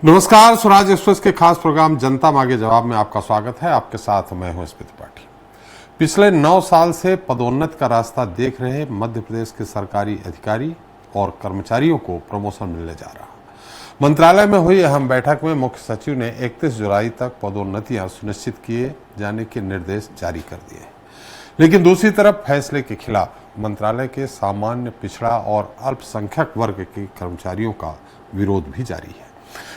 नमस्कार, स्वराज एक्सप्रेस के खास प्रोग्राम जनता मांगे जवाब में आपका स्वागत है। आपके साथ मैं हूं स्मित त्रिपाठी। पिछले 9 साल से पदोन्नति का रास्ता देख रहे मध्य प्रदेश के सरकारी अधिकारी और कर्मचारियों को प्रमोशन मिलने जा रहा। मंत्रालय में हुई अहम बैठक में मुख्य सचिव ने 31 जुलाई तक पदोन्नतियां सुनिश्चित किए जाने के निर्देश जारी कर दिए। लेकिन दूसरी तरफ फैसले के खिलाफ मंत्रालय के सामान्य, पिछड़ा और अल्पसंख्यक वर्ग के कर्मचारियों का विरोध भी जारी है।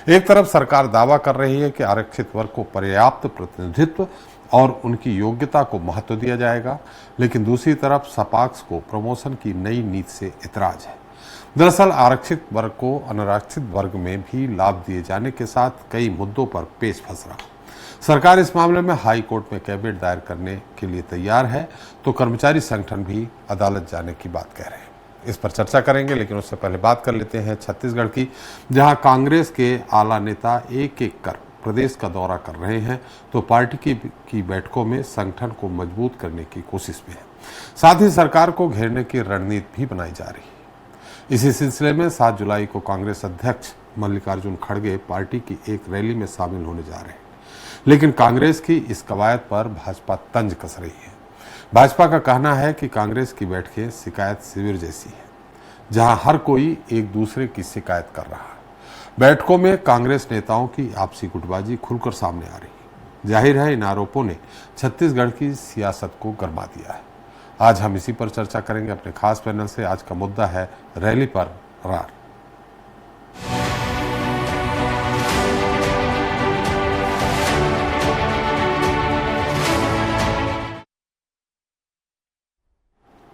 एक तरफ सरकार दावा कर रही है कि आरक्षित वर्ग को पर्याप्त प्रतिनिधित्व और उनकी योग्यता को महत्व दिया जाएगा, लेकिन दूसरी तरफ सपाक्स को प्रमोशन की नई नीति से ऐतराज है। दरअसल आरक्षित वर्ग को अनारक्षित वर्ग में भी लाभ दिए जाने के साथ कई मुद्दों पर पेच फंस रहा। सरकार इस मामले में हाई कोर्ट में कैविएट दायर करने के लिए तैयार है, तो कर्मचारी संगठन भी अदालत जाने की बात कह रहे हैं। इस पर चर्चा करेंगे, लेकिन उससे पहले बात कर लेते हैं छत्तीसगढ़ की, जहां कांग्रेस के आला नेता एक एक कर प्रदेश का दौरा कर रहे हैं, तो पार्टी की बैठकों में संगठन को मजबूत करने की कोशिश में है। साथ ही सरकार को घेरने की रणनीति भी बनाई जा रही है। इसी सिलसिले में 7 जुलाई को कांग्रेस अध्यक्ष मल्लिकार्जुन खड़गे पार्टी की एक रैली में शामिल होने जा रहे हैं, लेकिन कांग्रेस की इस कवायद पर भाजपा तंज कस रही है। भाजपा का कहना है कि कांग्रेस की बैठकें शिकायत शिविर जैसी है, जहां हर कोई एक दूसरे की शिकायत कर रहा है। बैठकों में कांग्रेस नेताओं की आपसी गुटबाजी खुलकर सामने आ रही है। जाहिर है, इन आरोपों ने छत्तीसगढ़ की सियासत को गरमा दिया है। आज हम इसी पर चर्चा करेंगे अपने खास पैनल से। आज का मुद्दा है रैली पर रार।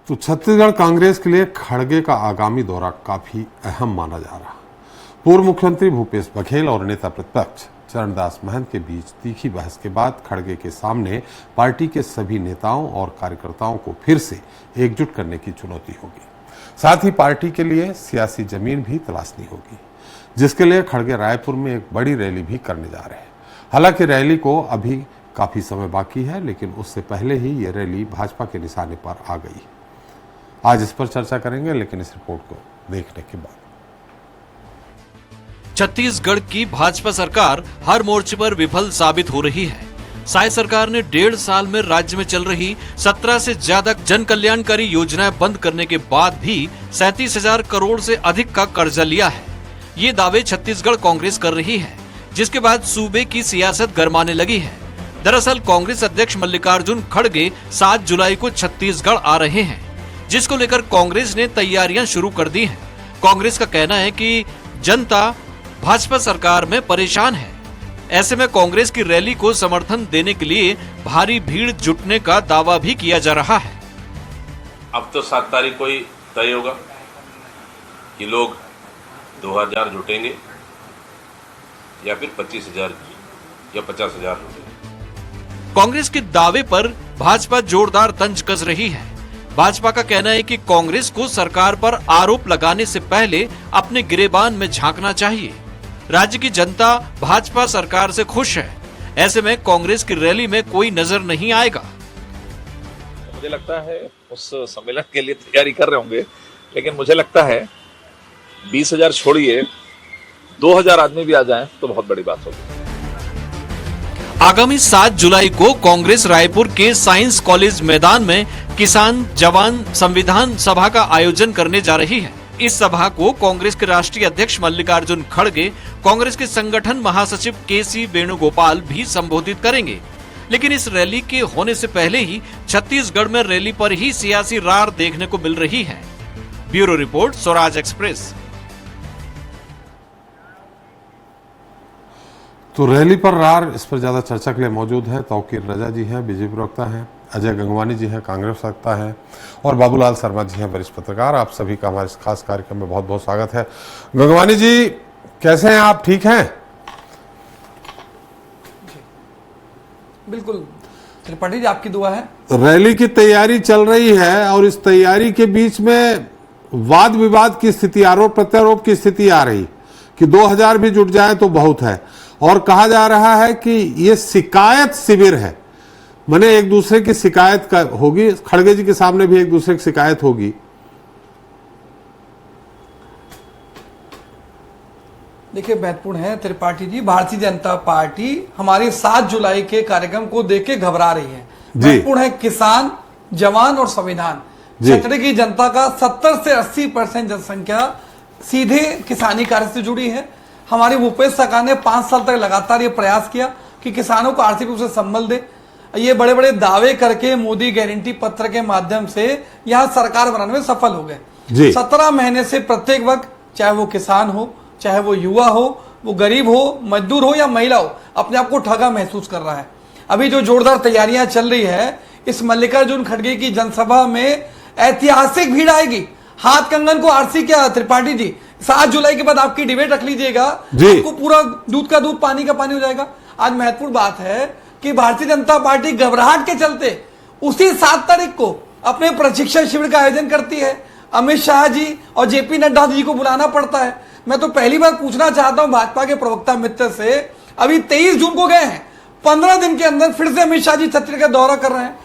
तो छत्तीसगढ़ कांग्रेस के लिए खड़गे का आगामी दौरा काफी अहम माना जा रहा। पूर्व मुख्यमंत्री भूपेश बघेल और नेता प्रतिपक्ष चरणदास महंत के बीच तीखी बहस के बाद खड़गे के सामने पार्टी के सभी नेताओं और कार्यकर्ताओं को फिर से एकजुट करने की चुनौती होगी। साथ ही पार्टी के लिए सियासी जमीन भी तलाशनी होगी, जिसके लिए खड़गे रायपुर में एक बड़ी रैली भी करने जा रहे हैं। हालांकि रैली को अभी काफी समय बाकी है, लेकिन उससे पहले ही ये रैली भाजपा के निशाने पर आ गई। आज इस पर चर्चा करेंगे, लेकिन इस रिपोर्ट को देखने के बाद। छत्तीसगढ़ की भाजपा सरकार हर मोर्चे पर विफल साबित हो रही है। साय सरकार ने 1.5 साल में राज्य में चल रही 17 से ज्यादा जन कल्याणकारी योजनाएं बंद करने के बाद भी 37,000 करोड़ से अधिक का कर्जा लिया है। ये दावे छत्तीसगढ़ कांग्रेस कर रही है, जिसके बाद सूबे की सियासत गरमाने लगी है। दरअसल कांग्रेस अध्यक्ष मल्लिकार्जुन खड़गे 7 जुलाई को छत्तीसगढ़ आ रहे हैं, जिसको लेकर कांग्रेस ने तैयारियां शुरू कर दी हैं। कांग्रेस का कहना है कि जनता भाजपा सरकार में परेशान है। ऐसे में कांग्रेस की रैली को समर्थन देने के लिए भारी भीड़ जुटने का दावा भी किया जा रहा है। अब तो 7 तारीख को ही तय होगा कि लोग 2000 जुटेंगे या फिर 25,000 या 50,000 जुटेंगे। कांग्रेस के दावे पर भाजपा जोरदार तंज कस रही है। भाजपा का कहना है कि कांग्रेस को सरकार पर आरोप लगाने से पहले अपने गिरेबान में झांकना चाहिए। राज्य की जनता भाजपा सरकार से खुश है। ऐसे में कांग्रेस की रैली में कोई नजर नहीं आएगा। मुझे लगता है उस सम्मेलन के लिए तैयारी कर रहे होंगे, लेकिन मुझे लगता है 20,000 छोड़िए 2,000 आदमी भी आ जाएं तो बहुत बड़ी बात होगी। आगामी 7 जुलाई को कांग्रेस रायपुर के साइंस कॉलेज मैदान में किसान जवान संविधान सभा का आयोजन करने जा रही है। इस सभा को कांग्रेस के राष्ट्रीय अध्यक्ष मल्लिकार्जुन खड़गे, कांग्रेस के संगठन महासचिव केसी वेणुगोपाल भी संबोधित करेंगे। लेकिन इस रैली के होने से पहले ही छत्तीसगढ़ में रैली पर ही सियासी रार देखने को मिल रही है। Bureau report, Swaraj express. तो रैली पर रार, इस पर ज्यादा चर्चा के लिए मौजूद है तौकीर रजा जी हैं, बीजेपी प्रवक्ता हैं, अजय गंगवानी जी हैं, कांग्रेस प्रवक्ता हैं, और बाबूलाल शर्मा जी हैं, वरिष्ठ पत्रकार। आप सभी का हमारे इस खास कार्यक्रम में बहुत बहुत स्वागत है। गंगवानी जी, कैसे हैं आप? ठीक हैं? बिल्कुल त्रिपाठी जी, आपकी दुआ है। रैली की तैयारी चल रही है और इस तैयारी के बीच में वाद विवाद की स्थिति, आरोप प्रत्यारोप की स्थिति आ रही कि 2000 भी जुट जाए तो बहुत है, और कहा जा रहा है कि ये शिकायत शिविर है, माने एक दूसरे की शिकायत का होगी। खड़गे जी के सामने भी एक दूसरे की शिकायत होगी। देखिए महत्वपूर्ण है त्रिपाठी जी, भारतीय जनता पार्टी हमारे 7 जुलाई के कार्यक्रम को देख के घबरा रही है। महत्वपूर्ण है किसान, जवान और संविधान। छतरी की जनता का 70 से 80% जनसंख्या सीधे किसानी कार्य से जुड़ी है। हमारी भूपेश सरकार ने 5 साल तक लगातार ये प्रयास किया कि किसानों को आर्थिक रूप से संबल दे। ये बड़े बड़े दावे करके मोदी गारंटी पत्र के माध्यम से यहाँ सरकार बनाने में सफल हो गए। 17 महीने से प्रत्येक वर्ग, चाहे वो किसान हो, चाहे वो युवा हो, वो गरीब हो, मजदूर हो या महिला हो, अपने आप को ठगा महसूस कर रहा है। अभी जो जोरदार तैयारियां चल रही है, इस मल्लिकार्जुन खड़गे की जनसभा में ऐतिहासिक भीड़ आएगी। हाथ कंगन को आरसी क्या त्रिपाठी जी, 7 जुलाई के बाद आपकी डिबेट रख लीजिएगा, आपको पूरा दूध का दूध पानी का पानी हो जाएगा। आज महत्वपूर्ण बात है कि भारतीय जनता पार्टी घबराहट के चलते उसी 7 तारीख को अपने प्रशिक्षण शिविर का आयोजन करती है। अमित शाह जी और जेपी नड्डा जी को बुलाना पड़ता है। मैं तो पहली बार पूछना चाहता हूं भाजपा के प्रवक्ता मित्र से, अभी 23 जून को गए हैं, 15 दिन के अंदर फिर से अमित शाह जी छत्तीसगढ़ का दौरा कर रहे हैं।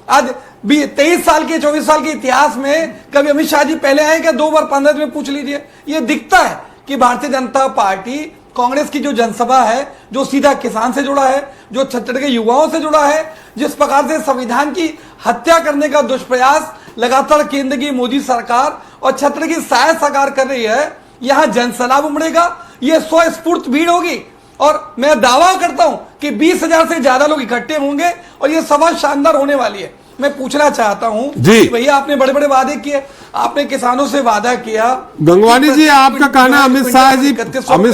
आज 23 साल के 24 साल के इतिहास में कभी अमित शाह जी पहले आए क्या? 2 बार 15 दिन में पूछ लीजिए। ये दिखता है कि भारतीय जनता पार्टी कांग्रेस की जो जनसभा है, जो सीधा किसान से जुड़ा है, जो छत्तीसगढ़ के युवाओं से जुड़ा है, जिस प्रकार से संविधान की हत्या करने का दुष्प्रयास लगातार केंद्र की मोदी सरकार और छत्तीसगढ़ की सहायता सरकार कर रही है, यहां जनसैलाब उमड़ेगा। ये स्वस्फूर्त भीड़ होगी और मैं दावा करता हूं कि 20,000 से ज्यादा लोग इकट्ठे होंगे और ये सभा शानदार होने वाली है। मैं पूछना चाहता हूं जी, भैया आपने बड़े बड़े वादे किए, आपने किसानों से वादा किया। गंगवानी जी, आपका कहना अमित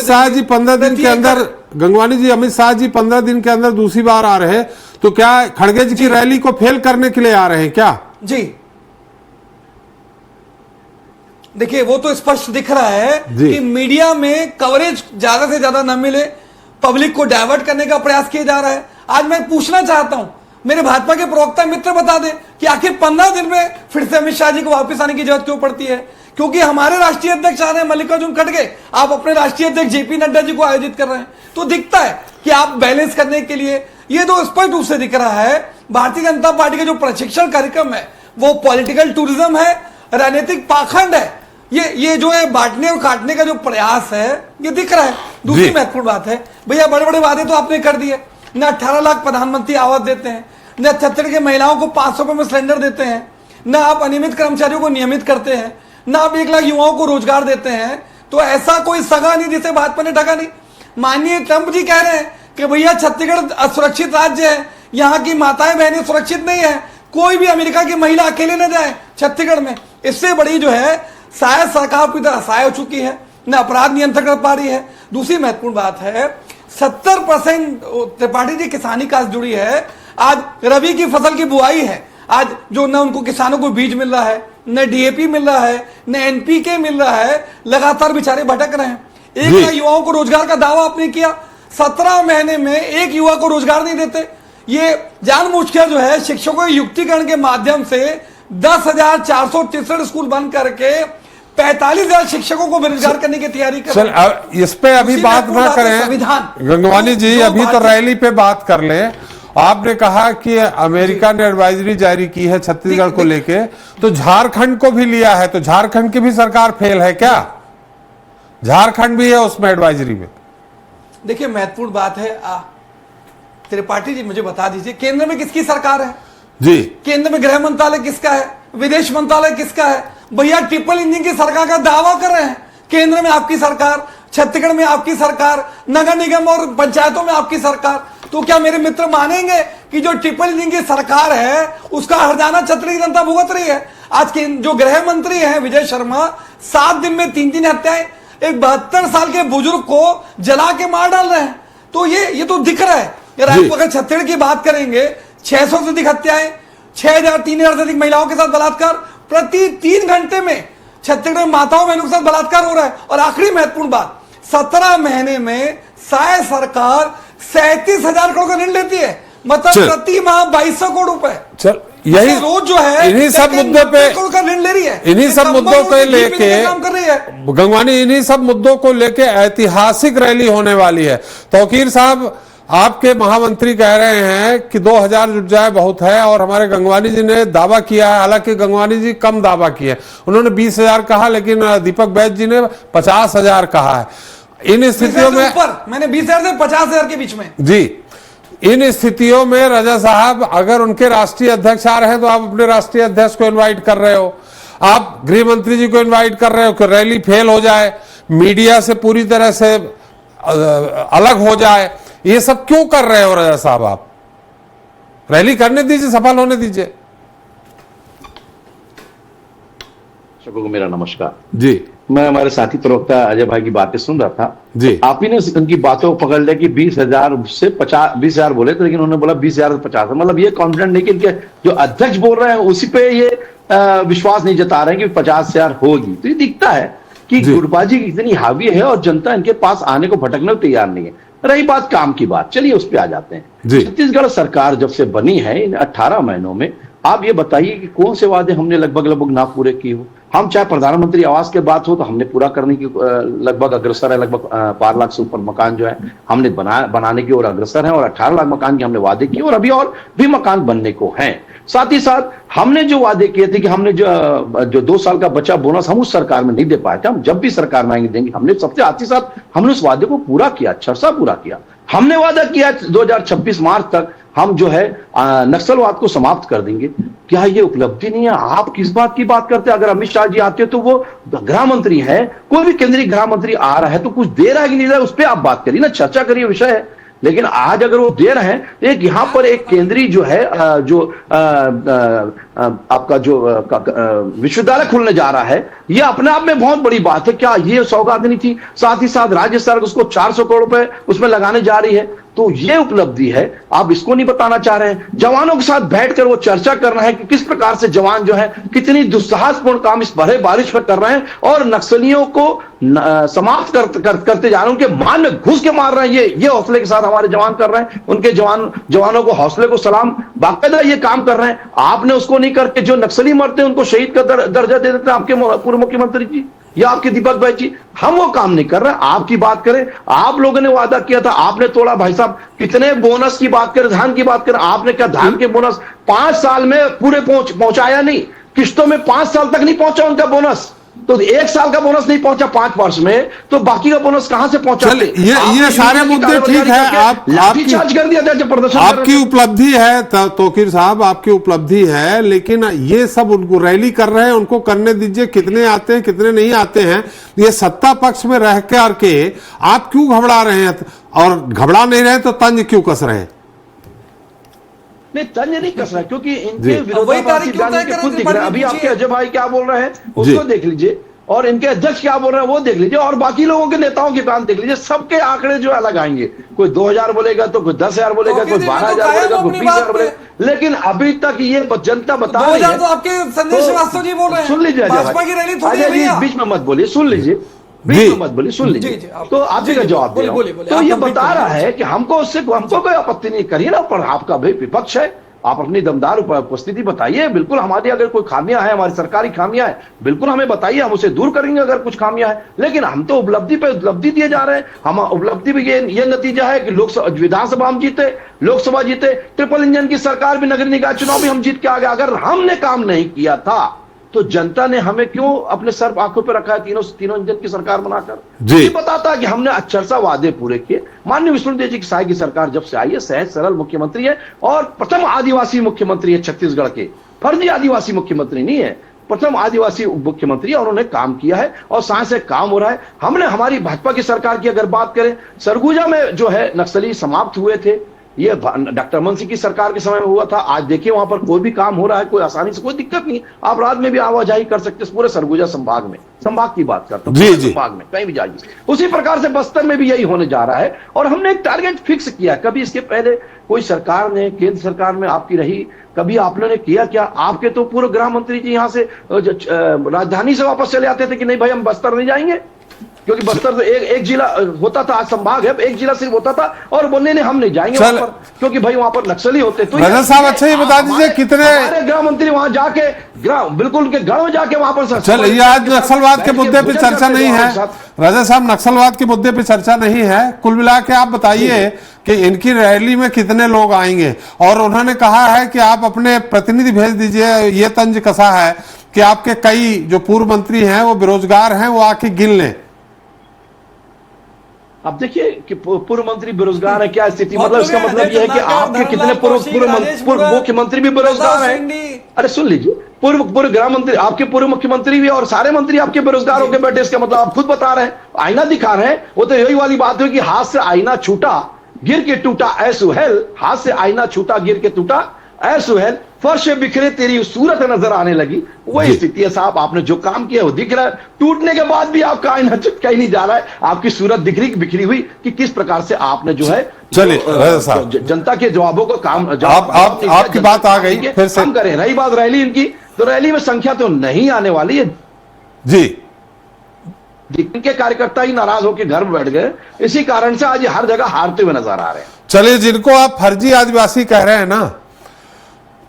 शाह जी 15 दिन के अंदर, गंगवानी जी अमित शाह जी 15 दिन के अंदर दूसरी बार आ रहे हैं, तो क्या खड़गे जी की रैली को फेल करने के लिए आ रहे हैं क्या? जी देखिए, वो तो स्पष्ट दिख रहा है कि मीडिया में कवरेज ज्यादा से ज्यादा न मिले, पब्लिक को डाइवर्ट करने का प्रयास किया जा रहा है। आज मैं पूछना चाहता हूं, मेरे भाजपा के प्रवक्ता मित्र बता दें कि आखिर 15 दिन में फिर से अमित शाह जी को वापस आने की जरूरत क्यों पड़ती है? क्योंकि हमारे राष्ट्रीय अध्यक्ष आ रहे हैं मल्लिकार्जुन खड़गे, आप अपने राष्ट्रीय अध्यक्ष जेपी नड्डा जी को आयोजित कर रहे हैं, तो दिखता है कि आप बैलेंस करने के लिए, ये तो स्पष्ट रूप से दिख रहा है भारतीय जनता पार्टी का जो प्रशिक्षण कार्यक्रम है वो पॉलिटिकल टूरिज्म है, राजनीतिक पाखंड है। ये जो है बांटने और काटने का जो प्रयास है, ये दिख रहा है। दूसरी महत्वपूर्ण बात है, भैया बड़े बड़े वादे तो आपने कर दिए, न 18 लाख प्रधानमंत्री आवास देते हैं, न छत्तीसगढ़ के महिलाओं को 500 रुपए में सिलेंडर देते हैं, न आप अनियमित कर्मचारियों को नियमित करते हैं, न आप 1 लाख युवाओं को रोजगार देते हैं। तो ऐसा कोई सगा नहीं जिसे भाजपा ने ठगा नहीं। माननीय ट्रंप जी कह रहे हैं कि भैया छत्तीसगढ़ असुरक्षित राज्य है, यहाँ की माताएं बहनें सुरक्षित नहीं है, कोई भी अमेरिका की महिला अकेले न जाए छत्तीसगढ़ में। इससे बड़ी जो है सहायक सरकार पूरी तरह असहाय हो चुकी है, न अपराध नियंत्रण कर पा रही है। दूसरी महत्वपूर्ण बात है, 70% त्रिपाठी जी किसानी काज जुड़ी है। आज रबी की फसल की बुआई है, आज जो न उनको किसानों को बीज मिल रहा है, न डीएपी मिल रहा है, न एनपीके मिल रहा है, लगातार बेचारे भटक रहे हैं। 1 लाख युवाओं को रोजगार का दावा आपने किया, 17 महीने में 1 युवा को रोजगार नहीं देते। ये जानबूझकर जो है शिक्षकों के युक्तिकरण के माध्यम से 10,463 स्कूल बंद करके 45,000 शिक्षकों को बेरोजगार करने की तैयारी कर रहे हैं। इस पे अभी बात ना करें गंगवानी जी, अभी तो रैली पे बात कर ले। आपने कहा कि अमेरिका ने एडवाइजरी जारी की है छत्तीसगढ़ को लेके, तो झारखंड को भी लिया है, तो झारखंड की भी सरकार फेल है क्या? झारखंड भी है उसमें एडवाइजरी में। देखिए महत्वपूर्ण बात है, त्रिपाठी जी मुझे बता दीजिए केंद्र में किसकी सरकार है? जी, केंद्र में गृह मंत्रालय किसका है? विदेश मंत्रालय किसका है? भैया ट्रिपल इंजन की सरकार का दावा कर रहे हैं। केंद्र में आपकी सरकार, छत्तीसगढ़ में आपकी सरकार, नगर निगम और पंचायतों में आपकी सरकार। तो क्या मेरे मित्र मानेंगे कि जो ट्रिपल इंजन की सरकार है उसका हरजाना छत्तीसगढ़ की जनता भुगत रही है? आज के जो गृह मंत्री हैं विजय शर्मा, 7 दिन में 3 हत्याएं, एक 72 साल के बुजुर्ग को जला के मार डाल रहे हैं। तो ये तो दिख रहा है। अगर छत्तीसगढ़ की बात करेंगे, 600 से अधिक हत्याएं, 3,000 से अधिक महिलाओं के साथ बलात्कार, प्रति 3 घंटे में छत्तीसगढ़ में माताओं बहनों के साथ बलात्कार हो रहा है। और आखिरी महत्वपूर्ण बात, 17 महीने में सहायक सरकार 37,000 करोड़ का ऋण लेती है, मतलब प्रति माह 2200 करोड़ रुपए। चल यही रोज जो है इन्हीं सब मुद्दों पे का ऋण ले रही है, इन्हीं सब मुद्दों को लेके काम कर रही है गंगवानी, इन्हीं सब मुद्दों को लेके ऐतिहासिक रैली होने वाली है। तौकीर साहब, आपके महामंत्री कह रहे हैं कि 2,000 जुट जाए बहुत है, और हमारे गंगवानी जी ने दावा किया है, हालांकि गंगवानी जी कम दावा किए, उन्होंने 20,000 कहा, लेकिन दीपक बैद जी ने 50,000 कहा है। इन स्थितियों में ऊपर मैंने 20,000 से 50,000 के बीच में जी, इन स्थितियों में रजा साहब अगर उनके राष्ट्रीय अध्यक्ष आ रहे हैं तो आप अपने राष्ट्रीय अध्यक्ष को इनवाइट कर रहे हो, आप गृह मंत्री जी को इनवाइट कर रहे हो कि रैली फेल हो जाए, मीडिया से पूरी तरह से अलग हो जाए, ये सब क्यों कर रहे हो रजा साहब? आप रैली करने दीजिए, सफल होने दीजिए। सबको मेरा नमस्कार जी, मैं हमारे साथी प्रवक्ता अजय भाई की बातें सुन रहा था जी। आप ही ने उनकी बातों को पकड़ लिया कि 20,000 से 20,000 बोले थे, लेकिन उन्होंने बोला 20,000 से 50, मतलब ये कॉन्फिडेंट नहीं कि इनके जो अध्यक्ष बोल रहे हैं उसी पे ये विश्वास नहीं जता रहे हैं कि 50,000 होगी। तो ये दिखता है कि गुटबाजी इतनी हावी है और जनता इनके पास आने को भटकने को तैयार नहीं है। रही बात काम की बात, चलिए उस पर आ जाते हैं। छत्तीसगढ़ सरकार जब से बनी है इन 18 महीनों में आप ये बताइए कि कौन से वादे हमने लगभग ना पूरे किए हो। हम चाहे प्रधानमंत्री आवास के बात हो तो हमने पूरा करने की लगभग अग्रसर है, लगभग 5 लाख से ऊपर मकान जो है हमने बनाने की ओर अग्रसर है और 18 लाख मकान के हमने वादे किए और अभी और भी मकान बनने को हैं। साथ ही साथ हमने जो वादे किए थे कि हमने जो 2 साल का बचा बोनस हम उस सरकार में नहीं दे पाए थे, हम जब भी सरकार में आएंगे देंगे। हमने सबसे साथ ही साथ हमने उस वादे को पूरा किया, छरसा पूरा किया। हमने वादा किया 2026 मार्च तक हम जो है नक्सलवाद को समाप्त कर देंगे। क्या ये उपलब्धि नहीं है? आप किस बात की बात करते हैं? अगर अमित शाह जी आते तो वो गृह मंत्री है, कोई भी केंद्रीय गृह मंत्री आ रहा है तो कुछ दे रहा है कि नहीं दे रहा है उस पर आप बात करिए ना, चर्चा करिए, विषय है। लेकिन आज अगर वो दे रहे हैं तो एक यहां पर एक केंद्रीय जो है आपका जो विश्वविद्यालय खुलने जा रहा है, ये अपने आप में बहुत बड़ी बात है। क्या ये सौगात नहीं थी? साथ ही साथ राज्य सरकार उसको 400 करोड़ रुपए उसमें लगाने जा रही है, तो ये उपलब्धि है। आप इसको नहीं बताना चाह रहे हैं। जवानों के साथ बैठकर वो चर्चा करना है कि किस प्रकार से जवान जो है कितनी दुस्साहसपूर्ण काम इस भरे बारिश में कर रहे हैं और नक्सलियों को समाप्त करते जा रहे हैं, उनके मान में घुस के मार रहे हैं। ये हौसले के साथ हमारे जवान कर रहे हैं, उनके जवानों को हौसले को सलाम, बाकायदा ये काम कर रहे हैं। आपने उसको नहीं करके जो नक्सली मरते हैं उनको शहीद का दर्जा दे देते हैं आपके पूर्व मुख्यमंत्री जी या आपके दीपक भाई जी। हम वो काम नहीं कर रहे हैं। आपकी बात करें, आप लोगों ने वादा किया था, आपने तोड़ा। भाई साहब कितने बोनस की बात करें, धान की बात करें, आपने क्या धान के बोनस 5 साल में पूरे पहुंचाया नहीं, किश्तों में 5 साल तक नहीं पहुंचा उनका बोनस। तो 1 साल का बोनस नहीं पहुंचा 5 वर्ष में, तो बाकी का बोनस कहां से पहुंचा? ये सारे मुद्दे ठीक है, आपकी चार्ज कर दिया था जब प्रदर्शन, आपकी उपलब्धि है तौकीर साहब, आपकी उपलब्धि है, लेकिन ये सब उनको रैली कर रहे हैं, उनको करने दीजिए। कितने आते हैं कितने नहीं आते हैं, ये सत्ता पक्ष में रह करके आप क्यों घबरा रहे हैं? और घबरा नहीं रहे तो तंज क्यों कस रहे हैं? नहीं, तंज नहीं कस रहा, क्योंकि इनके विरोधाभासी बयान खुद दिख रहा है। अभी आपके अजय भाई क्या बोल रहे हैं उसको देख लीजिए, और इनके अध्यक्ष क्या बोल रहे हैं वो देख लीजिए, और बाकी लोगों के नेताओं के बयान देख लीजिए। सबके आंकड़े जो अलग आएंगे, कोई 2,000 बोलेगा तो कोई 10,000 बोलेगा, कोई 12,000 बोलेगा, कोई 20,000 बोलेगा। लेकिन अभी तक ये जनता बता रही है। तो आपके संजय श्रीवास्तव जी बोल रहे हैं, सुन लीजिए भाजपा की रैली थोड़ी अजय, बीच में मत बोलिए, सुन लीजिए, बीच में मत बोलिए, सुन लीजिए। तो आप जी का जवाब दे रहा हूं। तो ये बता रहा है कि हमको कोई आपत्ति नहीं करिए ना, पर आपका भाई विपक्ष है, आप अपनी दमदार उपस्थिति बताइए। बिल्कुल हमारी अगर कोई खामियां है, हमारी सरकारी खामियां है, बिल्कुल हमें बताइए, हम उसे दूर करेंगे अगर कुछ खामियां है। लेकिन हम तो उपलब्धि पे उपलब्धि दिए जा रहे हैं। हम उपलब्धि भी ये नतीजा है कि लोकसभा विधानसभा हम जीते, लोकसभा जीते, ट्रिपल इंजन की सरकार भी, नगरीय निकाय चुनाव भी हम जीत के आ गए। अगर हमने काम नहीं किया था तो जनता ने हमें क्यों अपने सर आंखों पे रखा है तीनों इंजन की सरकार बनाकर? ये बताता कि हमने अच्छा वादे पूरे किए। माननीय विष्णुदेव जी की साय की सरकार जब से आई है, सहज सरल मुख्यमंत्री है और प्रथम आदिवासी मुख्यमंत्री है छत्तीसगढ़ के, फर्जी आदिवासी मुख्यमंत्री नहीं है, प्रथम आदिवासी मुख्यमंत्री, और उन्होंने काम किया है और साथ से काम हो रहा है। हमने हमारी भाजपा की सरकार की अगर बात करें, सरगुजा में जो है नक्सली समाप्त हुए थे, ये डॉक्टर रमन सिंह की सरकार के समय में हुआ था। आज देखिए वहां पर कोई भी काम हो रहा है, कोई आसानी से, कोई दिक्कत नहीं, आप रात में भी आवाजाही कर सकते हैं पूरे सरगुजा संभाग में, संभाग की बात करता हूं, संभाग में कहीं भी जाइए। उसी प्रकार से बस्तर में भी यही होने जा रहा है और हमने एक टारगेट फिक्स किया। कभी इसके पहले कोई सरकार ने, केंद्र सरकार में आपकी रही, कभी आप लोगों ने किया क्या? आपके तो पूर्व गृह मंत्री जी यहाँ से राजधानी से वापस चले आते थे कि नहीं भाई हम बस्तर नहीं जाएंगे, क्योंकि बस्तर तो एक जिला होता था, आज संभाग है, एक जिला सिर्फ होता था, और बोलने ने हम नहीं जाएंगे वहां पर क्योंकि भाई वहां पर नक्सली होते। तो रजत साहब अच्छा ये बता दीजिए कितने हमारे गृह मंत्री वहां जाके बिल्कुल उनके गढ़ में जाके वहां पर चल, ये आज नक्सलवाद के मुद्दे पे चर्चा नहीं है रजत साहब, नक्सलवाद के मुद्दे पे चर्चा नहीं है। कुल मिला के आप बताइए कि इनकी रैली में कितने लोग आएंगे, और उन्होंने कहा है कि आप अपने प्रतिनिधि भेज दीजिए। ये तंज कसा है कि आपके कई जो पूर्व मंत्री हैं वो बेरोजगार हैं, वो आके गिन लें। अब देखिए कि पूर्व मंत्री बेरोजगार है, क्या स्थिति, मतलब बहुत इसका लोग मतलब हैं, यह है कि धर्मलाल आपके कितने कौशिक, पूर्व मुख्यमंत्री भी बेरोजगार हैं। अरे सुन लीजिए, पूर्व गृह मंत्री, आपके पूर्व मुख्यमंत्री भी और सारे मंत्री आपके बेरोजगार होकर बैठे, इसका मतलब आप खुद बता रहे हैं, आईना दिखा रहे हैं। वो तो यही वाली बात है कि हाथ से आईना छूटा गिर के टूटा ऐ सुहेल, हाथ से आईना छूटा गिर के टूटा ऐ सुहेल, फर्श पे बिखरे तेरी सूरत नजर आने लगी। वही स्थिति है साहब, आपने जो काम किया वो दिख रहा है, टूटने के बाद भी आपका आईना चिपका ही नहीं जा रहा है, आपकी सूरत दिख रही बिखरी हुई कि किस प्रकार से आपने जो है जनता के जवाबों को काम आपकी बात आ गई, फिर से हम करें। रही बात रैली इनकी, तो रैली में संख्या तो नहीं आने वाली है जी, इनके कार्यकर्ता ही नाराज होकर घर में बैठ गए, इसी कारण से आज हर जगह हारते हुए नजर आ रहे हैं। चलिए, जिनको आप फर्जी आदिवासी कह रहे हैं ना,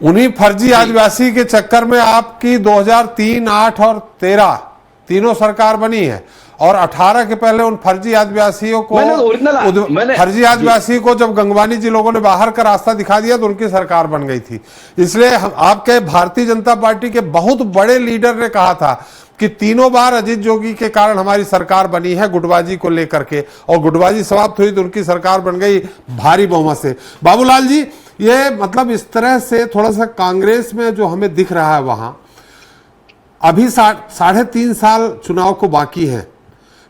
उन्हीं फर्जी आदिवासी के चक्कर में आपकी 2003, 8 और 13 तीनों सरकार बनी है, और 18 के पहले उन फर्जी आदिवासियों को फर्जी आदिवासी को जब गंगवानी जी लोगों ने बाहर का रास्ता दिखा दिया तो उनकी सरकार बन गई थी। इसलिए आपके भारतीय जनता पार्टी के बहुत बड़े लीडर ने कहा था कि तीनों बार अजीत जोगी के कारण हमारी सरकार बनी है गुटबाजी को लेकर के, और गुटबाजी समाप्त हुई तो उनकी सरकार बन गई भारी बहुमत से। बाबूलाल जी, ये मतलब इस तरह से थोड़ा सा कांग्रेस में जो हमें दिख रहा है, वहां अभी 3.5 साल चुनाव को बाकी है,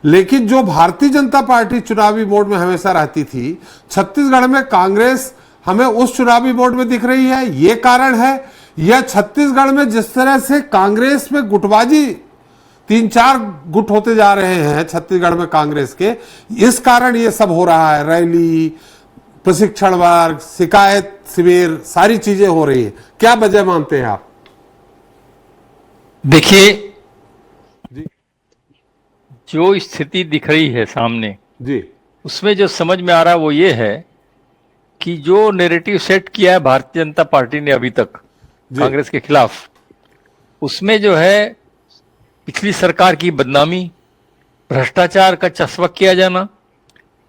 लेकिन जो भारतीय जनता पार्टी चुनावी मोड में हमेशा रहती थी, छत्तीसगढ़ में कांग्रेस हमें उस चुनावी मोड में दिख रही है। ये कारण है, या छत्तीसगढ़ में जिस तरह से कांग्रेस में गुटबाजी 3-4 गुट होते जा रहे हैं छत्तीसगढ़ में कांग्रेस के, इस कारण ये सब हो रहा है, रैली, प्रशिक्षण वर्ग, शिकायत शिविर, सारी चीजें हो रही है। क्या वजह मानते हैं आप? देखिए, जो स्थिति दिख रही है सामने जी, उसमें जो समझ में आ रहा है वो ये है कि जो नैरेटिव सेट किया है भारतीय जनता पार्टी ने अभी तक कांग्रेस के खिलाफ, उसमें जो है पिछली सरकार की बदनामी, भ्रष्टाचार का चस्पा किया जाना,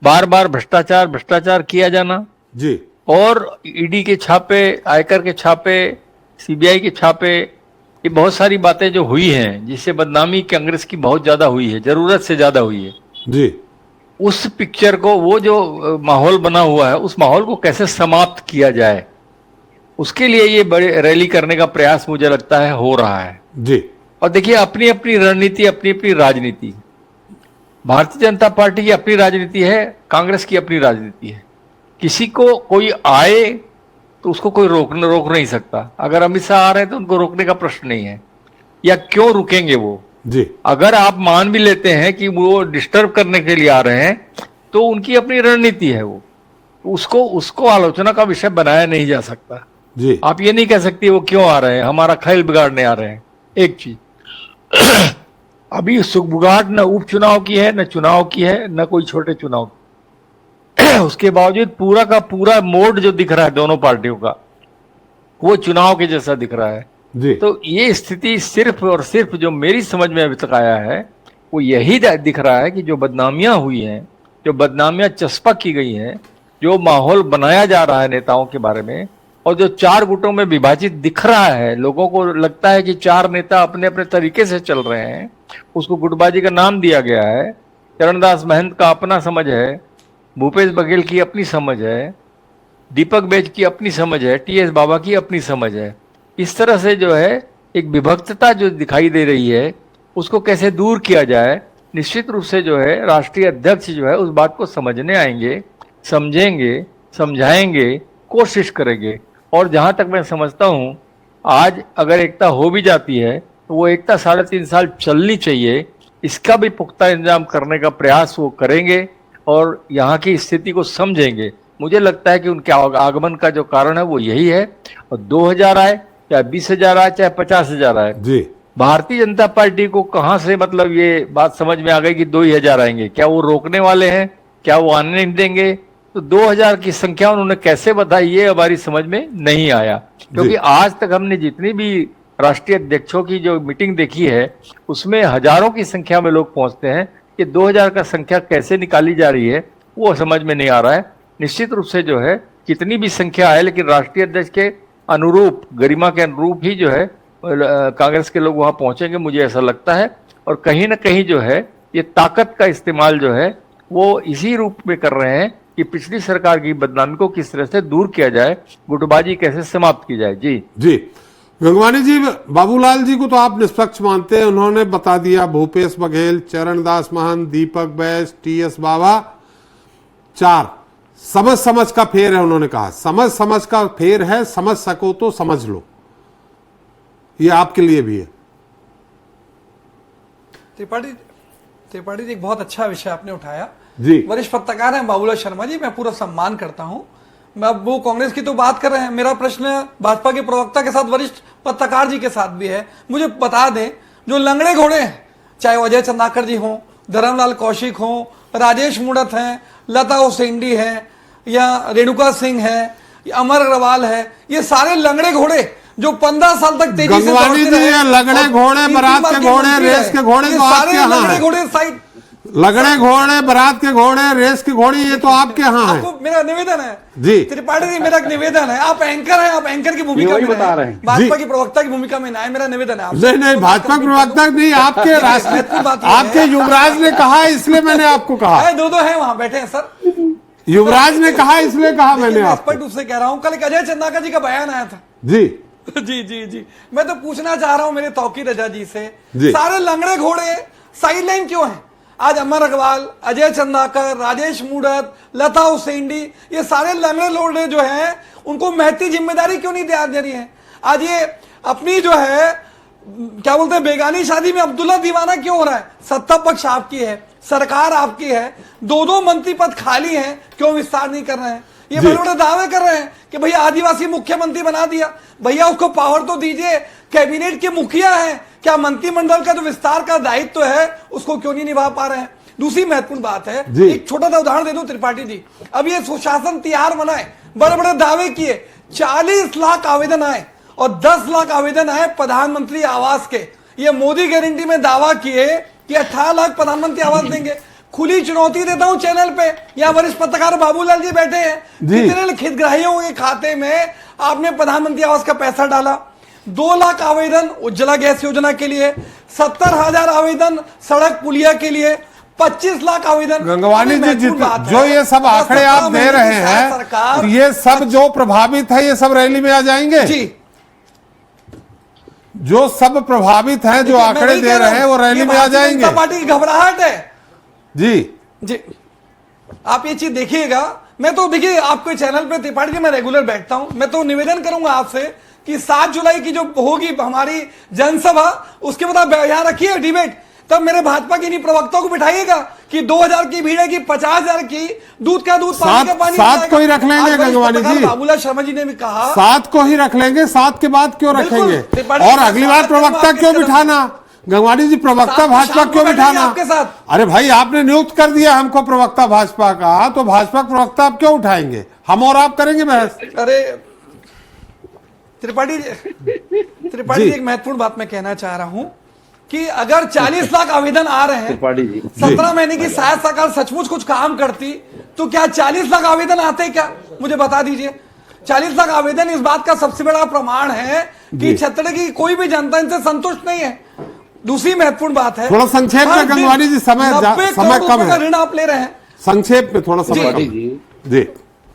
बार बार भ्रष्टाचार किया जाना जी, और ईडी के छापे, आयकर के छापे, सीबीआई के छापे, ये बहुत सारी बातें जो हुई हैं जिससे बदनामी कांग्रेस की बहुत ज्यादा हुई है, जरूरत से ज्यादा हुई है जी। उस पिक्चर को, वो जो माहौल बना हुआ है, उस माहौल को कैसे समाप्त किया जाए, उसके लिए ये बड़े रैली करने का प्रयास मुझे लगता है हो रहा है जी। और देखिए, अपनी अपनी रणनीति, अपनी अपनी राजनीति, भारतीय जनता पार्टी की अपनी राजनीति है, कांग्रेस की अपनी राजनीति है। किसी को कोई आए तो उसको कोई रोक नहीं सकता। अगर अमित शाह आ रहे हैं तो उनको रोकने का प्रश्न नहीं है, या क्यों रुकेंगे वो जी। अगर आप मान भी लेते हैं कि वो डिस्टर्ब करने के लिए आ रहे हैं तो उनकी अपनी रणनीति है, वो उसको आलोचना का विषय बनाया नहीं जा सकता जी। आप ये नहीं कह सकते वो क्यों आ रहे हैं, हमारा खेल बिगाड़ने आ रहे हैं। एक चीज अभी सुगबुगाहट न उपचुनाव की है, न चुनाव की है, न कोई छोटे चुनाव उसके बावजूद पूरा का पूरा मोड जो दिख रहा है दोनों पार्टियों का, वो चुनाव के जैसा दिख रहा है जी। तो ये स्थिति सिर्फ और सिर्फ जो मेरी समझ में अभी तक आया है वो यही दिख रहा है कि जो बदनामियां हुई हैं, जो बदनामियां चस्पा की गई हैं, जो माहौल बनाया जा रहा है नेताओं के बारे में, और जो 4 गुटों में विभाजित दिख रहा है, लोगों को लगता है कि 4 नेता अपने अपने तरीके से चल रहे हैं, उसको गुटबाजी का नाम दिया गया है। चरणदास महंत का अपना समझ है, भूपेश बघेल की अपनी समझ है, दीपक बैज की अपनी समझ है, टीएस बाबा की अपनी समझ है। इस तरह से जो है एक विभक्तता जो दिखाई दे रही है, उसको कैसे दूर किया जाए, निश्चित रूप से जो है राष्ट्रीय अध्यक्ष जो है उस बात को समझने आएंगे, समझेंगे, समझाएंगे, कोशिश करेंगे। और जहां तक मैं समझता हूं, आज अगर एकता हो भी जाती है तो वो एकता 3.5 साल चलनी चाहिए, इसका भी पुख्ता इंतजाम करने का प्रयास वो करेंगे और यहाँ की स्थिति को समझेंगे। मुझे लगता है कि उनके आगमन का जो कारण है वो यही है। और 2000 आए, चाहे 20,000 आए, चाहे 50,000 आए, जी, भारतीय जनता पार्टी को कहां से मतलब ये बात समझ में आ गई कि 2,000 आएंगे, क्या वो रोकने वाले हैं, क्या वो आने नहीं देंगे? तो 2000 की संख्या उन्होंने कैसे बताई, ये हमारी समझ में नहीं आया, क्योंकि आज तक हमने जितनी भी राष्ट्रीय अध्यक्षों की जो मीटिंग देखी है उसमें हजारों की संख्या में लोग पहुंचते हैं, कि 2000 का संख्या कैसे निकाली जा रही है वो समझ में नहीं आ रहा है। निश्चित रूप से जो है कितनी भी संख्या है, लेकिन राष्ट्रीय अध्यक्ष के अनुरूप, गरिमा के अनुरूप ही जो है कांग्रेस के लोग वहां पहुंचेंगे, मुझे ऐसा लगता है। और कहीं ना कहीं जो है ये ताकत का इस्तेमाल जो है वो इसी रूप में कर रहे हैं कि पिछली सरकार की बदनामी को किस तरह से दूर किया जाए, गुटबाजी कैसे समाप्त की जाए। जी जी गंगवानी जी, बाबूलाल जी को तो आप निष्पक्ष मानते हैं, उन्होंने बता दिया भूपेश बघेल, चरणदास महंत, दीपक बैस, टीएस बाबा, 4 समझ समझ का फेर है। उन्होंने कहा समझ समझ का फेर है, समझ सको तो समझ लो। ये आपके लिए भी है। त्रिपाठी जी, एक बहुत अच्छा विषय आपने उठाया जी। वरिष्ठ पत्रकार हैं बाबूलाल शर्मा जी, मैं पूरा सम्मान करता हूं। मैं अब वो कांग्रेस की तो बात कर रहे हैं, मेरा प्रश्न भाजपा के प्रवक्ता के साथ, वरिष्ठ पत्रकार जी के साथ भी है। मुझे बता दें, जो लंगड़े घोड़े हैं, चाहे अजय चंदाकर जी हों, धर्मलाल कौशिक हों, राजेश मूणत हैं, लता ओसेंडी हैं, या रेणुका सिंह है, या अमर अग्रवाल है, ये सारे लंगड़े घोड़े जो 15 साल तक तेजी से गंगवानी जी, ये लगड़े घोड़े, बारात के घोड़े, रेस के घोड़े तो आपके यहाँ हैं। घोड़े साइड लगड़े घोड़े, बारात के घोड़े, रेस के घोड़े, ये तो आपके यहाँ है। आपको मेरा निवेदन है जी, त्रिपाठी जी, मेरा एक निवेदन है, आप एंकर हैं, आप एंकर की भूमिका में बता रहे हैं, भाजपा की प्रवक्ता की भूमिका में ना है, मेरा निवेदन है नहीं नहीं, भाजपा प्रवक्ता नहीं, आपके राष्ट्रीय, आपके युवराज ने कहा इसलिए मैंने आपको कहा। दो है वहां बैठे हैं सर, युवराज ने कहा इसलिए कहा मैंने आपको। स्पष्ट रूप से कह रहा हूं, कल एक अजय चंदाकर जी का बयान आया था। जी जी जी जी, मैं तो पूछना चाह रहा हूं मेरे तौकीर रजा जी से, जी। सारे लंगड़े घोड़े साइडलाइन क्यों हैं? आज अमर अग्रवाल, अजय चंदाकर, राजेश मूणत, लता ओसेंडी, ये सारे लंगड़े लोड़े जो हैं, उनको महती जिम्मेदारी क्यों नहीं दे रही है? आज ये अपनी जो है, क्या बोलते हैं, बेगानी शादी में अब्दुल्ला दीवाना क्यों हो रहा है? सत्ता पक्ष आपकी है, सरकार आपकी है, 2 मंत्री पद खाली हैं, क्यों विस्तार नहीं कर रहे हैं? ये बड़े बड़े दावे कर रहे हैं कि भैया आदिवासी मुख्यमंत्री बना दिया, भैया उसको पावर तो दीजिए, कैबिनेट के मुखिया हैं, क्या मंत्रिमंडल का जो विस्तार का दायित्व है उसको क्यों नहीं निभा पा रहे हैं? दूसरी महत्वपूर्ण बात है, एक छोटा सा उदाहरण दे दूं त्रिपाठी जी, अब ये सुशासन तिहार मनाए, बड़े बड़े दावे किए, 40 लाख आवेदन आए और 10 लाख आवेदन आए प्रधानमंत्री आवास के। ये मोदी गारंटी में दावा किए कि 18 लाख प्रधानमंत्री आवास देंगे। खुली चुनौती देता हूं चैनल पे, यहाँ वरिष्ठ पत्रकार बाबूलाल जी बैठे हैं, कितने हितग्राहियों के खाते में आपने प्रधानमंत्री आवास का पैसा डाला? 2 लाख आवेदन उज्ज्वला गैस योजना के लिए, 70,000 आवेदन सड़क पुलिया के लिए, 25 लाख आवेदन। गंगवानी जी, जो ये सब आंकड़े आप दे रहे हैं, ये सब जो प्रभावित है, ये सब रैली में आ जाएंगे जी। जो सब प्रभावित हैं, जो आंकड़े दे रहे हैं, वो रैली में आ जाएंगे। पार्टी की घबराहट है जी जी, आप ये चीज देखिएगा। मैं तो देखिए, आपके चैनल पे त्रिपाठी जी मैं रेगुलर बैठता हूं, मैं तो निवेदन करूंगा आपसे कि 7 जुलाई की जो होगी हमारी जनसभा, उसके बाद आप यहाँ रखिए डिबेट, तब मेरे भाजपा के प्रवक्ताओं को बिठाइएगा कि 2000 की भीड़ है कि 50,000 की, दूध का दूध, पानी का पानी। 7 को ही रख लेंगे गंगवानी जी, बाबूलाल शर्मा जी ने भी कहा 7 को ही रख लेंगे, 7 के बाद क्यों रखेंगे? और अगली बार प्रवक्ता क्यों बिठाना? गंगवानी जी, प्रवक्ता भाजपा क्यों बिठाना? आपके साथ, अरे भाई, आपने नियुक्त कर दिया हमको प्रवक्ता भाजपा का, तो भाजपा प्रवक्ता आप क्यों उठाएंगे? हम और आप करेंगे बहस। अरे त्रिपाठी जी, एक महत्वपूर्ण बात मैं कहना चाह रहा हूं कि अगर 40 लाख आवेदन आ रहे हैं, 17 महीने की शायद सरकार सचमुच कुछ काम करती, तो क्या 40 लाख आवेदन आते क्या? मुझे बता दीजिए। 40 लाख आवेदन इस बात का सबसे बड़ा प्रमाण है कि छत्तीसगढ़ की कोई भी जनता इनसे संतुष्ट नहीं है। दूसरी महत्वपूर्ण बात है, थोड़ा संक्षेप में गंगवानी जी, समय कम है, ऋण आप ले रहे हैं, संक्षेप में थोड़ा समय कम जी।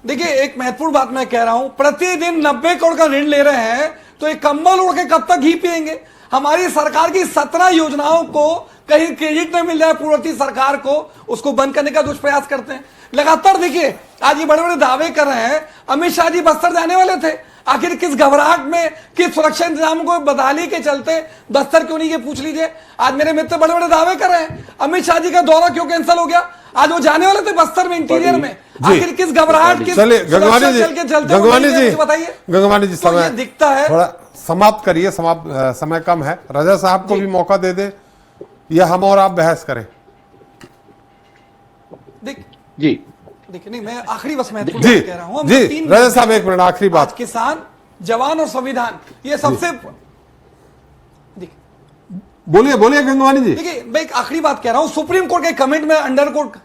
देखिए, एक महत्वपूर्ण बात मैं कह रहा हूं, प्रतिदिन 90 करोड़ का ऋण ले रहे हैं, तो एक कंबल उड़ के कब तक घी पिएंगे? हमारी सरकार की 17 योजनाओं को कहीं क्रेडिट न मिल जाए पूर्ववर्ती सरकार को, उसको बंद करने का दुष्प्रयास करते हैं लगातार। देखिए, आज ये बड़े बड़े दावे कर रहे हैं, अमित शाह जी बस्तर जाने वाले थे, आखिर किस घबराहट में, किस सुरक्षा इंतजाम को बदहाली के चलते बस्तर क्यों नहीं गए, पूछ लीजिए। आज मेरे मित्र बड़े बड़े दावे कर रहे हैं, अमित शाह जी का दौरा क्यों कैंसिल हो गया? आज वो जाने वाले थे बस्तर में, इंटीरियर में, आखिर किस घबराहट, किस चलिए गंगवानी जी, बताइए। गंगवानी जी, समय दिखता है, थोड़ा समाप्त करिए, समय कम है। रजा साहब को भी मौका दे दे, या हम और आप बहस करें? जी देखिए, नहीं, मैं आखिरी बस मैं कह रहा हूं जी, रजा साहब 1 मिनट, आखिरी बात। किसान, जवान और संविधान, ये सबसे, बोलिए बोलिए गंगवानी जी। देखिए, मैं एक आखिरी बात कह रहा हूं, सुप्रीम कोर्ट के कमेंट में अंडर कोर्ट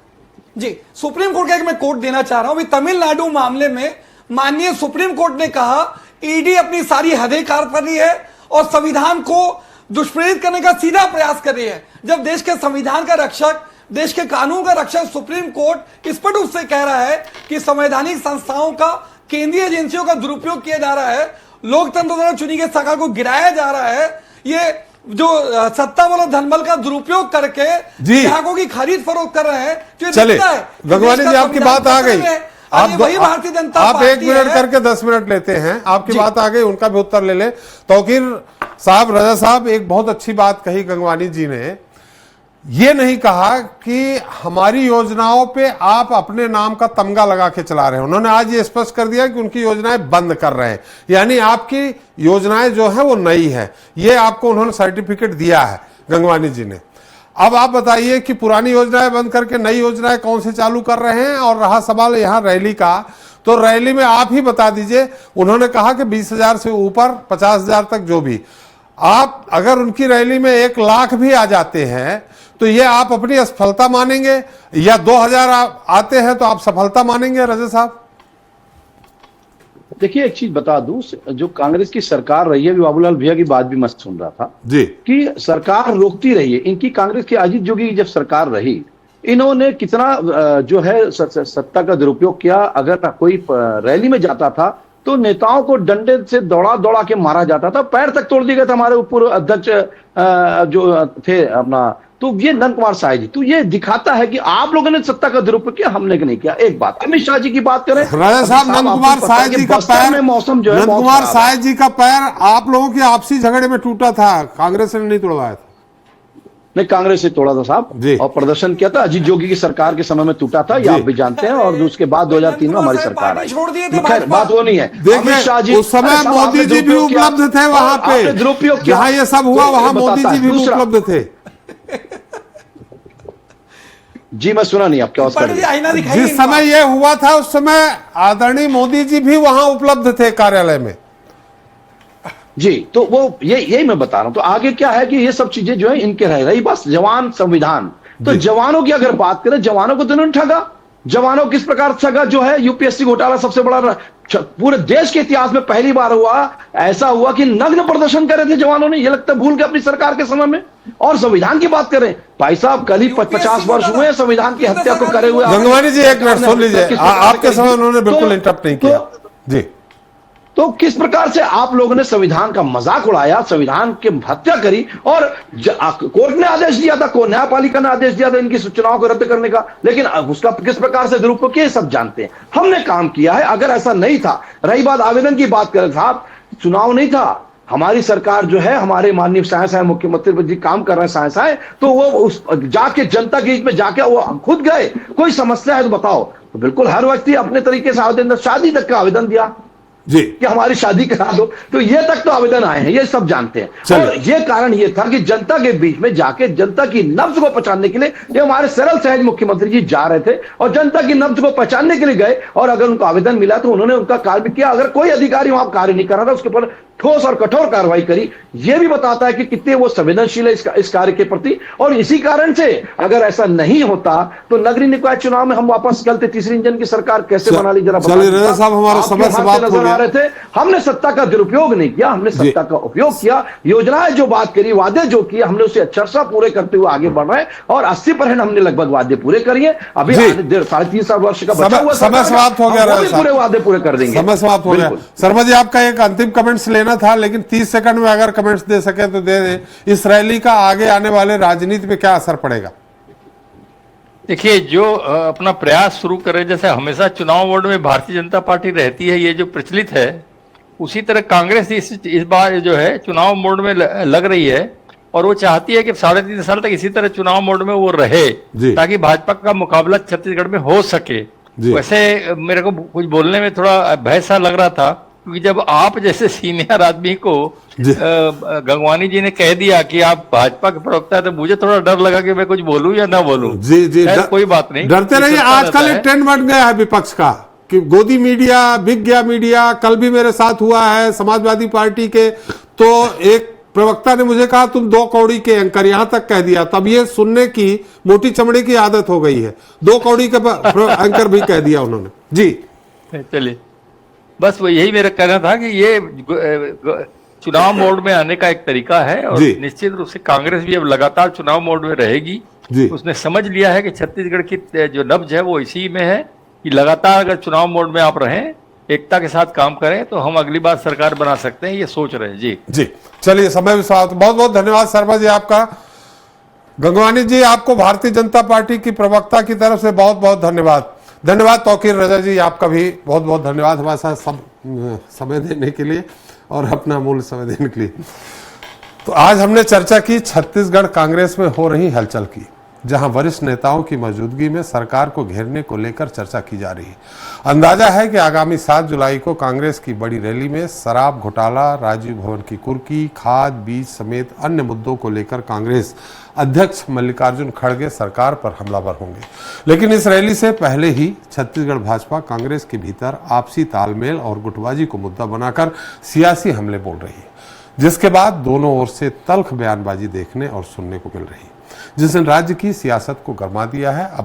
जी, सुप्रीम कोर्ट का एक मैं कोर्ट देना चाह रहा हूं। तमिलनाडु मामले में माननीय सुप्रीम कोर्ट ने कहा ईडी अपनी सारी हदें पार कर रही है और संविधान को दुष्प्रेरित करने का सीधा प्रयास कर रही है। जब देश के संविधान का रक्षक देश के कानून का रक्षण सुप्रीम कोर्ट स्पष्ट रूप से कह रहा है कि संवैधानिक संस्थाओं का, केंद्रीय एजेंसियों का दुरुपयोग किया जा रहा है, लोकतंत्र द्वारा चुनी गई सरकार को गिराया जा रहा है, ये जो सत्ता बल और धनबल का दुरुपयोग करके ग्राहकों की खरीद फरोख्त कर रहे हैं। चलिए गंगवानी जी, आपकी बात आ गई। आप वही भारतीय जनता आप पार्टी 1 मिनट करके 10 मिनट लेते हैं। आपकी बात आ गई, उनका भी उत्तर ले ले। तौकीर साहब, रजा साहब, एक बहुत अच्छी बात कही गंगवानी जी ने। ये नहीं कहा कि हमारी योजनाओं पे आप अपने नाम का तमगा लगा के चला रहे हैं। उन्होंने आज ये स्पष्ट कर दिया कि उनकी योजनाएं बंद कर रहे हैं, यानी आपकी योजनाएं जो है वो नई है। ये आपको उन्होंने सर्टिफिकेट दिया है गंगवानी जी ने। अब आप बताइए कि पुरानी योजनाएं बंद करके नई योजनाएं कौन सी चालू कर रहे हैं। और रहा सवाल यहाँ रैली का, तो रैली में आप ही बता दीजिए। उन्होंने कहा कि 20,000 से ऊपर 50,000 तक जो भी, आप अगर उनकी रैली में 1 लाख भी आ जाते हैं तो ये आप अपनी असफलता मानेंगे, या 2,000 आते हैं तो आप सफलता मानेंगे? रजा साहब, देखिए एक चीज बता दूं, जो कांग्रेस की सरकार रही है, अभी बाबूलाल भैया की बात भी मस्त सुन रहा था जी, कि सरकार रोकती रही है। इनकी कांग्रेस की अजीत जोगी की जब सरकार रही, इन्होंने कितना जो है सत्ता का दुरुपयोग किया। अगर कोई रैली में जाता था तो नेताओं को डंडे से दौड़ा दौड़ा के मारा जाता था, पैर तक तोड़ दिए गए थे हमारे पूर्व अध्यक्ष जो थे अपना, तो ये नंद कुमार साय जी। तो ये दिखाता है कि आप लोगों ने सत्ता का दुरुपयोग किया, हमने नहीं किया। एक बात अमित शाह जी की बात करें, राजा साहब, नंद कुमार साय जी का पैर, मौसम जो है, नंद कुमार साय जी का पैर आप लोगों के आपसी झगड़े में टूटा था, कांग्रेस ने नहीं तोड़वाया था। नहीं, कांग्रेस से तोड़ा था साहब, और प्रदर्शन किया था। अजीत जोगी की सरकार के समय में टूटा था, ये आप भी जानते हैं। और उसके बाद 2003 में हमारी सरकार आई। खैर बात वो नहीं है। देखिए शाह जी, उस समय मोदी जी भी उपलब्ध थे वहां पे, दुरुपयोग जहां ये सब हुआ वहां मोदी जी भी उपलब्ध थे। जी मैं सुना नहीं, आप क्या जिस समय ये हुआ था उस समय आदरणीय मोदी जी भी वहां उपलब्ध थे कार्यालय में। जी, तो वो यही मैं बता रहा हूं। तो आगे क्या है कि ये सब चीजें जो है इनके रह रही। बस जवान संविधान, तो जवानों की अगर बात करें, जवानों को तो इन्होंने ठगा। जवानों किस प्रकार ठगा, जो है यूपीएससी घोटाला सबसे बड़ा पूरे देश के इतिहास में पहली बार हुआ, ऐसा हुआ कि नग्न प्रदर्शन कर रहे थे जवानों ने, ये लगता है भूल गए अपनी सरकार के समय में। और संविधान की बात करें, भाई साहब कल ही 50 वर्ष हुए संविधान की हत्या को करे हुए। गंगवानी जी एक मिनट सुन लीजिए, आपके समय उन्होंने बिल्कुल इंटरप्ट नहीं किया जी। तो किस प्रकार से आप लोगों ने संविधान का मजाक उड़ाया, संविधान की हत्या करी, और कोर्ट ने आदेश दिया था, न्यायपालिका ने आदेश दिया था इनकी चुनाव को रद्द करने का, लेकिन उसका किस प्रकार से दुरुपयोग किया सब जानते हैं। हमने काम किया है। अगर ऐसा नहीं था, रही बात आवेदन की बात करें साहब, चुनाव नहीं था, हमारी सरकार जो है, हमारे माननीय साय मुख्यमंत्री जी काम कर रहे हैं साय, तो वो उस जाके जनता के बीच में जाके वो खुद गए, कोई समस्या है तो बताओ। तो बिल्कुल हर व्यक्ति अपने तरीके से आवेदन, शादी तक का आवेदन दिया जी कि हमारी शादी करा दो, तो ये तक तो आवेदन आए हैं, ये सब जानते हैं। और ये कारण ये था कि जनता के बीच में जाके जनता की नब्ज को पहचानने के लिए ये हमारे सरल सहज मुख्यमंत्री जी जा रहे थे और जनता की नब्ज को पहचानने के लिए गए। और अगर उनको आवेदन मिला तो उन्होंने उनका कार्य भी किया। अगर कोई अधिकारी वहां कार्य नहीं कर रहा था, उसके ऊपर ठोस और कठोर कार्रवाई करी। यह भी बताता है कि कितने वो संवेदनशील है इस कार्य के प्रति। और इसी कारण से अगर ऐसा नहीं होता तो नगरीय निकाय चुनाव में हम वापस चलते, तीसरी इंजन की सरकार कैसे बना ली जरा साहब, हमारा समय समाप्त हो गया। रहे थे, हमने सत्ता का दुरुपयोग नहीं किया, हमने सत्ता का उपयोग किया। योजनाएं जो बात करी, वादे जो किए, हमने उसे अक्षरशः पूरे करते हुए आगे बढ़ रहे हैं। और 80% हमने लगभग वादे पूरे करिए। अभी 3.5 वर्ष का बचा हुआ समय समाप्त हो गया, पूरे वादे पूरे कर देंगे। समय समाप्त हो गया। शर्मा जी, आपका एक अंतिम कमेंट्स लेना था, लेकिन 30 सेकंड में अगर कमेंट्स दे सके तो दे दें। इस रैली का आगे आने वाले राजनीति पे क्या असर पड़ेगा? देखिए, जो अपना प्रयास शुरू करे, जैसे हमेशा चुनाव मोड में भारतीय जनता पार्टी रहती है, ये जो प्रचलित है, उसी तरह कांग्रेस इस बार जो है चुनाव मोड में लग रही है। और वो चाहती है कि 3.5 साल तक इसी तरह चुनाव मोड में वो रहे, ताकि भाजपा का मुकाबला छत्तीसगढ़ में हो सके। वैसे मेरे को कुछ बोलने में थोड़ा भय सा लग रहा था, क्योंकि जब आप जैसे सीनियर आदमी को गंगवानी जी ने कह दिया कि आप भाजपा के प्रवक्ता है, तो मुझे थोड़ा डर लगा कि मैं कुछ बोलूं या ना बोलूं। जी कोई बात नहीं, डरते रहिए। आजकल एक ट्रेंड बन गया है विपक्ष का कि गोदी मीडिया, बिक गया मीडिया। कल भी मेरे साथ हुआ है समाजवादी पार्टी के, तो एक प्रवक्ता ने मुझे कहा तुम 2 कौड़ी के एंकर, यहां तक कह दिया। तब ये सुनने की मोटी चमड़े की आदत हो गई है, 2 कौड़ी के एंकर भी कह दिया उन्होंने जी। चलिए, बस वो यही मेरा कहना था कि ये चुनाव मोड में आने का एक तरीका है। और निश्चित रूप से कांग्रेस भी अब लगातार चुनाव मोड में रहेगी। जी। उसने समझ लिया है कि छत्तीसगढ़ की जो नब्ज है वो इसी में है कि लगातार अगर चुनाव मोड में आप रहें, एकता के साथ काम करें, तो हम अगली बार सरकार बना सकते हैं, ये सोच रहे हैं। जी जी, चलिए समय भी समाप्त। बहुत बहुत धन्यवाद शर्मा जी आपका। गंगवानी जी, आपको भारतीय जनता पार्टी की प्रवक्ता की तरफ से बहुत बहुत धन्यवाद। धन्यवाद तौकीर रजा जी, आपका भी बहुत बहुत धन्यवाद हमारे साथ समय देने के लिए और अपना अमूल्य समय देने के लिए। तो आज हमने चर्चा की छत्तीसगढ़ कांग्रेस में हो रही हलचल की, जहां वरिष्ठ नेताओं की मौजूदगी में सरकार को घेरने को लेकर चर्चा की जा रही है। अंदाजा है कि आगामी 7 जुलाई को कांग्रेस की बड़ी रैली में शराब घोटाला, राजीव भवन की कुर्की, खाद बीज समेत अन्य मुद्दों को लेकर कांग्रेस अध्यक्ष मल्लिकार्जुन खड़गे सरकार पर हमलावर होंगे। लेकिन इस रैली से पहले ही छत्तीसगढ़ भाजपा कांग्रेस के भीतर आपसी तालमेल और गुटबाजी को मुद्दा बनाकर सियासी हमले बोल रही है, जिसके बाद दोनों ओर से तल्ख बयानबाजी देखने और सुनने को मिल रही है, जिसने राज्य की सियासत को गरमा दिया है। अब